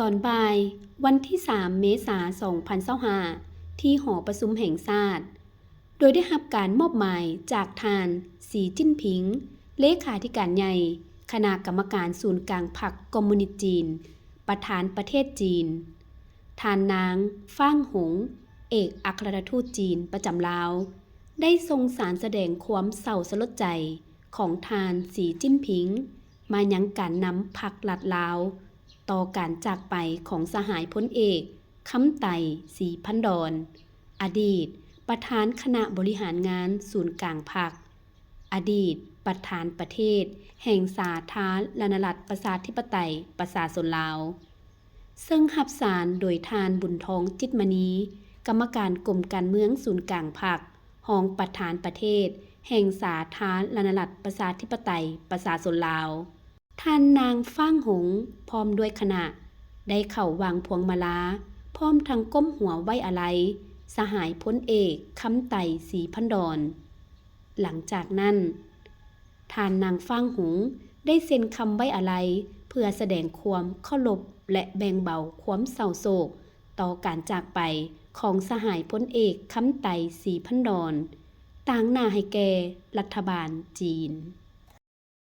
ตอนบ่ายวันที่ 3 เมษายน 2025 ที่หอประชุมแห่งชาติโดยได้รับการมอบหมายจากท่านสีจิ้นผิงเลขาธิการใหญ่คณะกรรมการศูนย์กลางพรรคคอมมิวนิสต์จีนประธานประเทศจีนท่านนางฟ้างหงเอกอัครราชทูตจีนประจำลาวได้ทรงสารแสดงความเศร้าสลดใจของท่านสีจิ้นผิงมายังการนำพรรคลัดลาวต่อการจากไปของสหายพลเอกคำไต่ศรีพันดรอดีตประธานคณะบริหารงานศูนย์กลางพรรคอดีตประธานประเทศแห่งสาธารณรัฐประชาธิปไตยประชาชนลาวซึ่งรับสารโดยทานบุญทองจิตมณีกรรมการกรมการเมืองศูนย์กลางพรรครองประธานประเทศแห่งสาธารณรัฐประชาธิปไตยประชาชนลาวท่านนางฟ้างหงพร้อมด้วยคณะได้เข้าวางพวงมาลาพร้อมทั้งก้มหัวไว้อาลัยสหายพลเอกคำไต่ศรีพันดรหลังจากนั้นท่านนางฟ้างหงได้เซ็นคำไว้อาลัยเพื่อแสดงความเคารพและแบ่งเบาความเศร้าโศกต่อการจากไปของสหายพลเอกคำไต่ศรีพันดรต่างหน้าให้แก่รัฐบาลจีน